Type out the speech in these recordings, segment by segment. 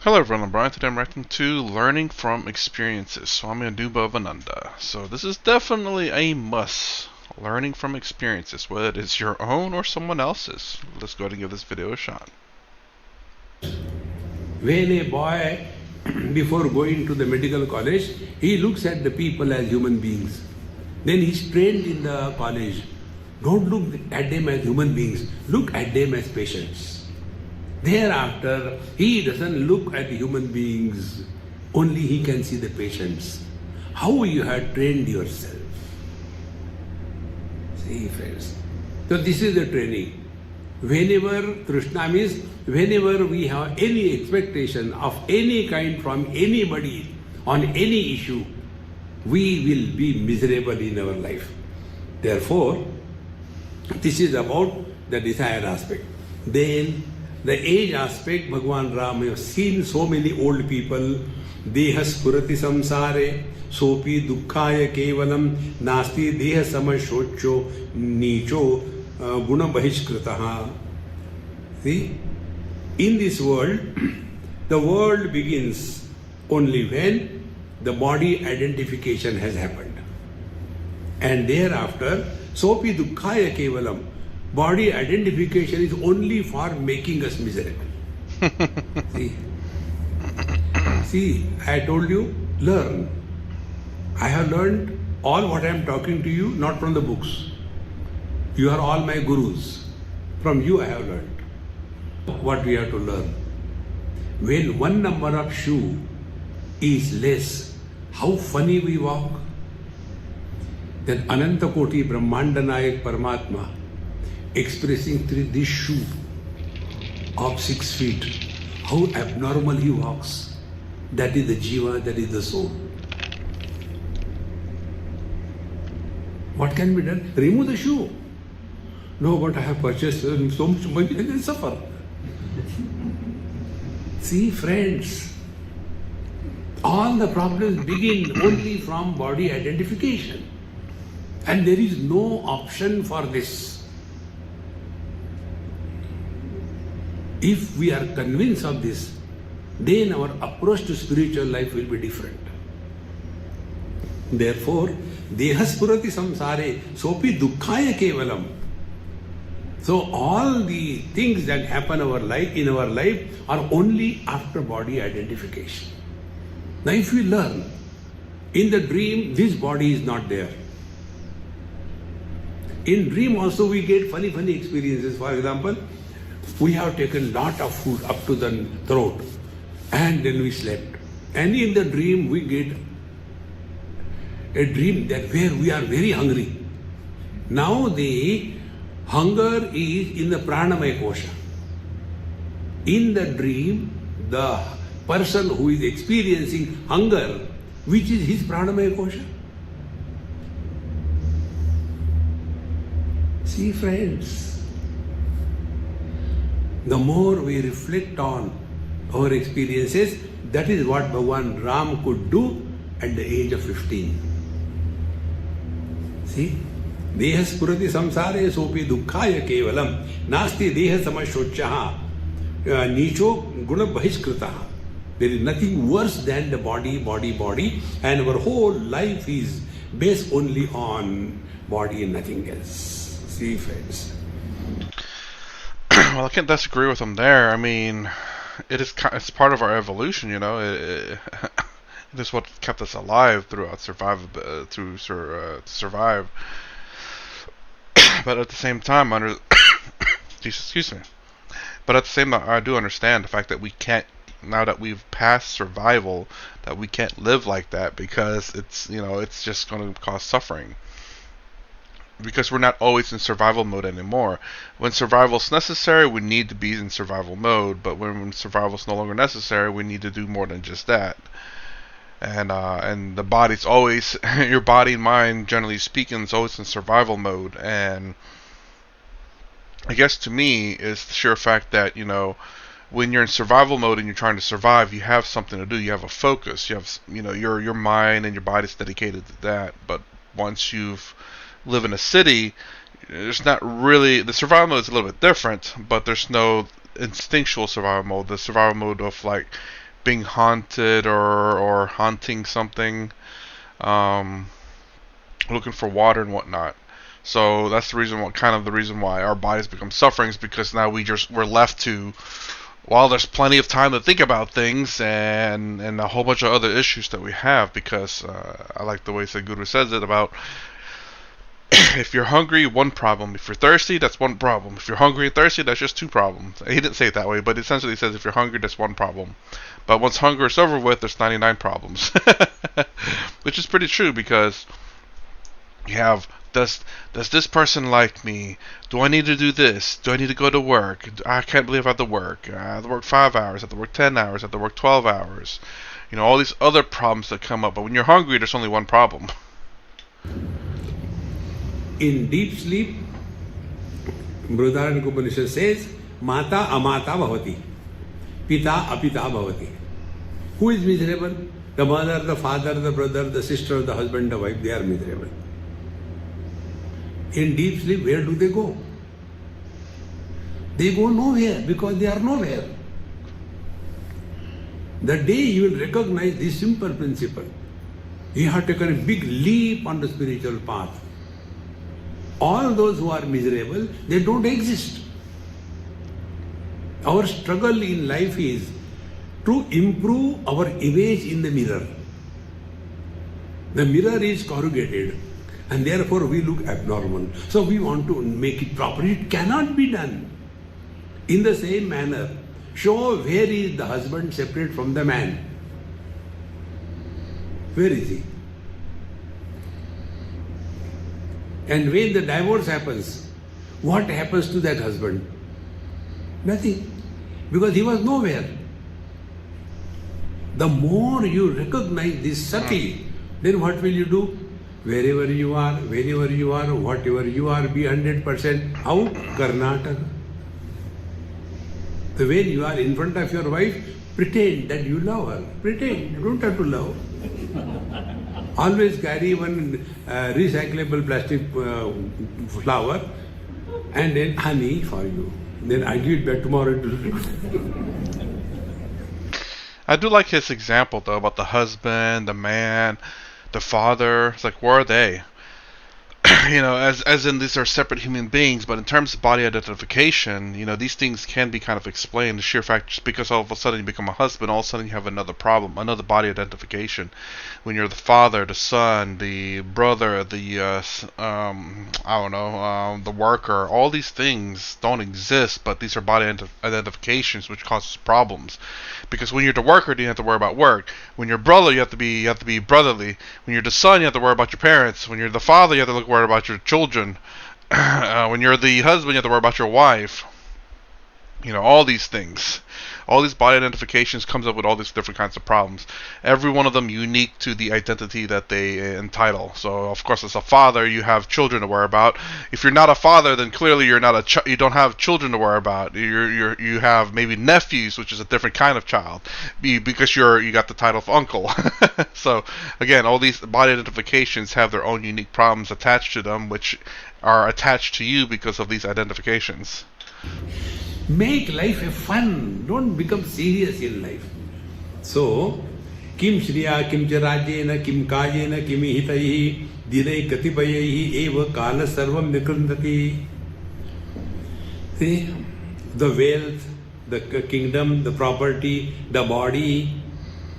Hello everyone, I'm Brian. Today I'm reacting to Learning from Experiences, Swami Anubhavananda. So this is definitely a must. Learning from experiences, whether it is your own or someone else's. Let's go ahead and give this video a shot. When a boy, before going to the medical college, he looks at the people as human beings. Then he's trained in the college. Don't look at them as human beings, look at them as patients. Thereafter, he doesn't look at human beings, only he can see the patients. How you have trained yourself. See, friends. So, this is the training. Whenever Krishna means, whenever we have any expectation of any kind from anybody on any issue, we will be miserable in our life. Therefore, this is about the desire aspect. Then, the age aspect, Bhagwan Ram, you have seen so many old people, deha spurati samsare, sopi dukkhaya kevalam, nasti deha samashocho, nicho, guna bahishkritaha. See, in this world, the world begins only when the body identification has happened. And thereafter, sopi dukkhaya kevalam, body identification is only for making us miserable. See, I told you, learn. I have learned all what I am talking to you, not from the books. You are all my gurus. From you I have learned what we have to learn. When one number of shoe is less, how funny we walk. Then Ananta Koti Brahmanda Nayak Paramatma expressing through this shoe of 6 feet, how abnormal he walks. That is the jiva, that is the soul. What can be done? Remove the shoe. No, but I have purchased so much money and then suffer. See, friends, all the problems begin only from body identification. And there is no option for this. If we are convinced of this, then our approach to spiritual life will be different. Therefore, dehaspurati samsare sopi dukkhaya kevalam. So all the things that happen in our life are only after body identification. Now if we learn, in the dream this body is not there. In dream also we get funny experiences. For example, we have taken lot of food up to the throat and then we slept. And in the dream we get a dream that where we are very hungry. Now the hunger is in the pranamaya kosha. In the dream, the person who is experiencing hunger, which is his pranamaya kosha. See, friends, the more we reflect on our experiences, that is what Bhagwan Ram could do at the age of 15. See? Deha spurati samsare sopi dukkhaya kevalam nasti deha samashochaha nicho guna bahishkritaha. There is nothing worse than the body, and our whole life is based only on body and nothing else. See, friends. Well, I can't disagree with him there. I mean, it's part of our evolution, you know. It is what kept us alive throughout to survive. But at the same time, excuse me. But at the same time, I do understand the fact that we can't, now that we've passed survival, that we can't live like that because it's just going to cause suffering. Because we're not always in survival mode anymore. When survival's necessary, we need to be in survival mode. But when survival's no longer necessary, we need to do more than just that. And the body's always, your body and mind, generally speaking, is always in survival mode. And I guess to me is the sheer fact that when you're in survival mode and you're trying to survive, you have something to do. You have a focus. You have your mind and your body's dedicated to that. But once you've live in a city, there's not really, the survival mode is a little bit different, but there's no instinctual survival mode. The survival mode of like being haunted or haunting something, um, looking for water and whatnot. So that's the reason, kind of the reason why our bodies become suffering, is because now we're left to, while there's plenty of time to think about things and a whole bunch of other issues that we have, because I like the way Sadhguru says it about, if you're hungry, one problem. If you're thirsty, that's one problem. If you're hungry and thirsty, that's just two problems. He didn't say it that way, but essentially he says if you're hungry, that's one problem. But once hunger is over with, there's 99 problems. Which is pretty true, because you have, does this person like me? Do I need to do this? Do I need to go to work? I can't believe I have to work. I have to work 5 hours. I have to work 10 hours. I have to work 12 hours. You know, all these other problems that come up. But when you're hungry, there's only one problem. In deep sleep, Brihadaranyaka Upanishad says, Mata amata bhavati, Pita apita bhavati. Who is miserable? The mother, the father, the brother, the sister, the husband, the wife, they are miserable. In deep sleep, where do they go? They go nowhere, because they are nowhere. The day you will recognize this simple principle, you have taken a big leap on the spiritual path. All those who are miserable, they don't exist. Our struggle in life is to improve our image in the mirror. The mirror is corrugated, and therefore we look abnormal. So we want to make it proper. It cannot be done. In the same manner, show where is the husband separate from the man. Where is he? And when the divorce happens, what happens to that husband? Nothing. Because he was nowhere. The more you recognize this subtly, then what will you do? Wherever you are, whenever you are, whatever you are, be 100% out, Karnataka. So when you are in front of your wife, pretend that you love her. Pretend. You don't have to love. Always carry one recyclable plastic flower and then honey for you. Then I give it back tomorrow. I do like his example, though, about the husband, the man, the father. It's like, where are they? You know, as in these are separate human beings, but in terms of body identification, you know, these things can be kind of explained. The sheer fact, just because all of a sudden you become a husband, all of a sudden you have another problem, another body identification. When you're the father, the son, the brother, the I don't know, the worker, all these things don't exist, but these are body identifications, which causes problems. Because when you're the worker, you have to worry about work. When you're brother, you have to be brotherly. When you're the son, you have to worry about your parents. When you're the father, you have to worry about your children. When you're the husband, you have to worry about your wife. You know, all these things. All these body identifications comes up with all these different kinds of problems. Every one of them unique to the identity that they entitle. So, of course, as a father, you have children to worry about. If you're not a father, then clearly you're not you don't have children to worry about. You have maybe nephews, which is a different kind of child, because you got the title of uncle. So, again, all these body identifications have their own unique problems attached to them, which are attached to you because of these identifications. Make life a fun. Don't become serious in life. So, kim shriya kim charajena kim kajena kim hitaihi dinai katipayahi eva kala sarvam nikrindati. See, the wealth, the kingdom, the property, the body.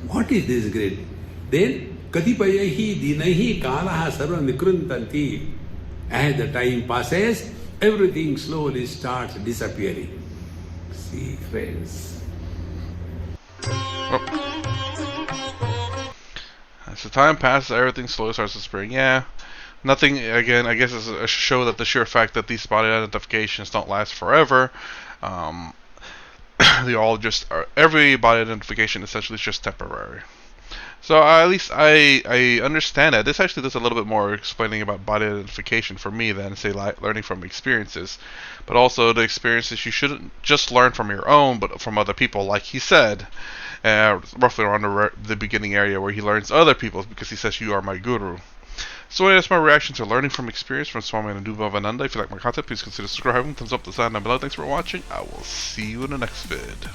What is this great? Then, katipayahi dinaihi kala sarvam nikrindanti. As the time passes, everything slowly starts disappearing. See, friends. Oh. As the time passes, everything slowly starts disappearing. Yeah. Nothing, again, I guess is a show that the sheer fact that these body identifications don't last forever. They all just are, every body identification essentially is just temporary. So at least I understand that. This actually does a little bit more explaining about body identification for me than, say, learning from experiences. But also the experiences you shouldn't just learn from your own, but from other people, like he said, roughly around the beginning area where he learns other people's, because he says, you are my guru. So that's my reaction to learning from experience from Swami Anubhavananda. If you like my content, please consider subscribing, thumbs up the side down below. Thanks for watching. I will see you in the next vid.